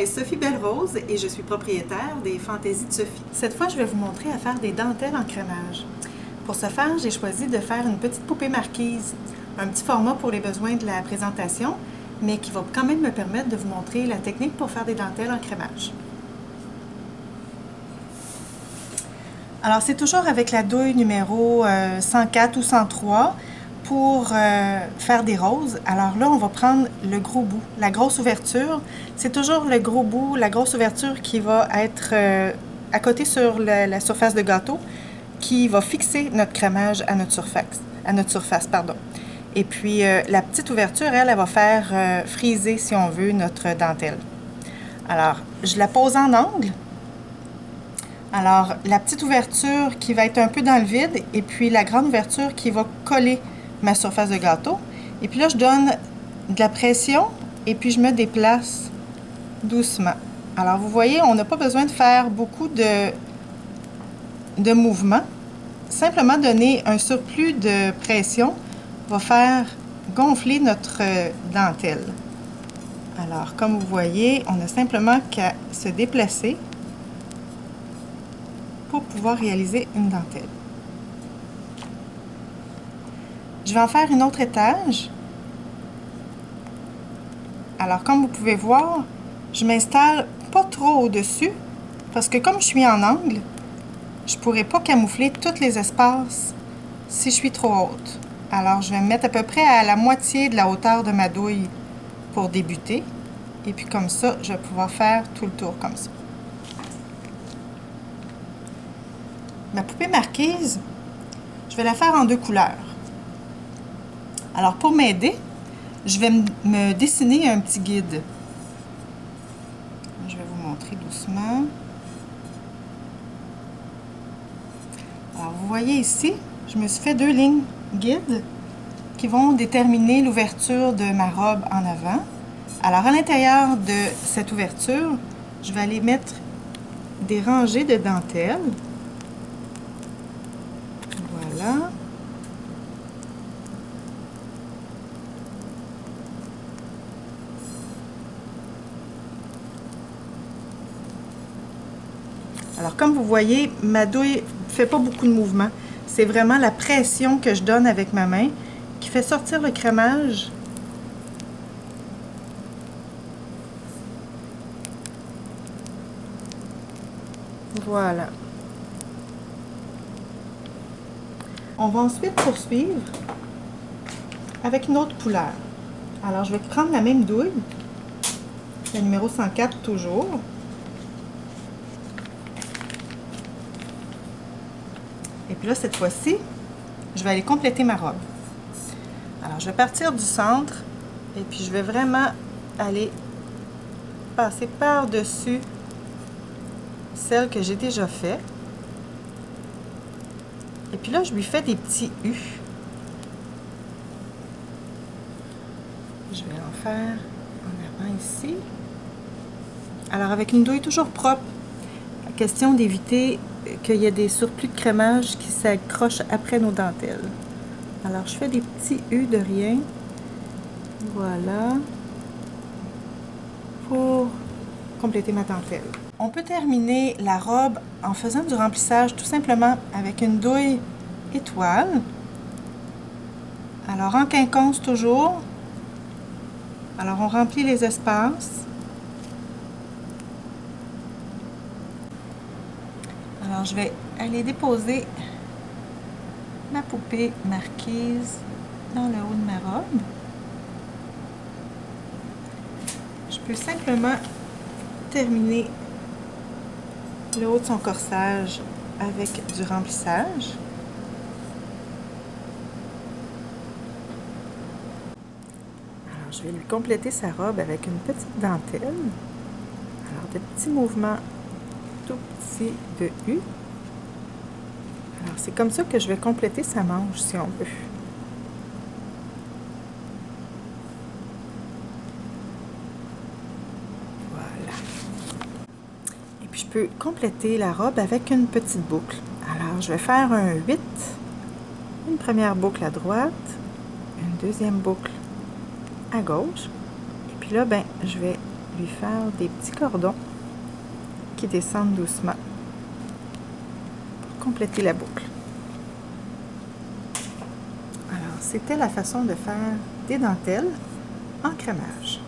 est Sophie Belle-Rose et je suis propriétaire des Fantaisies de Sophie. Cette fois, je vais vous montrer à faire des dentelles en crémage. Pour ce faire, j'ai choisi de faire une petite poupée marquise, un petit format pour les besoins de la présentation, mais qui va quand même me permettre de vous montrer la technique pour faire des dentelles en crémage. Alors, c'est toujours avec la douille numéro 104 ou 103 pour faire des roses. Alors là, on va prendre le gros bout, la grosse ouverture. C'est toujours le gros bout, la grosse ouverture qui va être à côté sur la surface de gâteau, qui va fixer notre crémage à notre surface, pardon. Et puis, la petite ouverture, elle va faire friser, si on veut, notre dentelle. Alors, je la pose en angle. Alors, la petite ouverture qui va être un peu dans le vide et puis la grande ouverture qui va coller ma surface de gâteau. Et puis là, je donne de la pression et puis je me déplace doucement. Alors, vous voyez, on n'a pas besoin de faire beaucoup de mouvements. Simplement donner un surplus de pression va faire gonfler notre dentelle. Alors, comme vous voyez, on n'a simplement qu'à se déplacer pour pouvoir réaliser une dentelle. Je vais en faire une autre étage. Alors, comme vous pouvez voir, je m'installe pas trop au-dessus parce que comme je suis en angle, je ne pourrai pas camoufler tous les espaces si je suis trop haute. Alors, je vais me mettre à peu près à la moitié de la hauteur de ma douille pour débuter. Et puis comme ça, je vais pouvoir faire tout le tour comme ça. Ma poupée marquise, je vais la faire en deux couleurs. Alors, pour m'aider, je vais me dessiner un petit guide. Je vais vous montrer doucement. Alors, vous voyez ici, je me suis fait deux lignes guides qui vont déterminer l'ouverture de ma robe en avant. Alors, à l'intérieur de cette ouverture, je vais aller mettre des rangées de dentelles. Voilà. Alors, comme vous voyez, ma douille ne fait pas beaucoup de mouvement. C'est vraiment la pression que je donne avec ma main qui fait sortir le crémage. Voilà. On va ensuite poursuivre avec une autre couleur. Alors, je vais prendre la même douille, la numéro 104 toujours. Et puis là, cette fois-ci, je vais aller compléter ma robe. Alors, je vais partir du centre et puis je vais vraiment aller passer par-dessus celle que j'ai déjà fait. Et puis là, je lui fais des petits U. Je vais en faire en avant ici. Alors, avec une douille toujours propre, question d'éviter qu'il y ait des surplus de crémage qui s'accrochent après nos dentelles. Alors, je fais des petits U de rien. Voilà. Pour compléter ma dentelle. On peut terminer la robe en faisant du remplissage tout simplement avec une douille étoile. Alors, en quinconce toujours. Alors, on remplit les espaces. Alors, je vais aller déposer ma poupée marquise dans le haut de ma robe. Je peux simplement terminer le haut de son corsage avec du remplissage. Alors, je vais lui compléter sa robe avec une petite dentelle. Alors, de petits mouvements tout petits de U. Alors, c'est comme ça que je vais compléter sa manche, si on veut. Voilà. Et puis, je peux compléter la robe avec une petite boucle. Alors, je vais faire un 8, une première boucle à droite, une deuxième boucle à gauche. Et puis là, ben, je vais lui faire des petits cordons qui descendent doucement pour compléter la boucle. Alors, c'était la façon de faire des dentelles en crémage.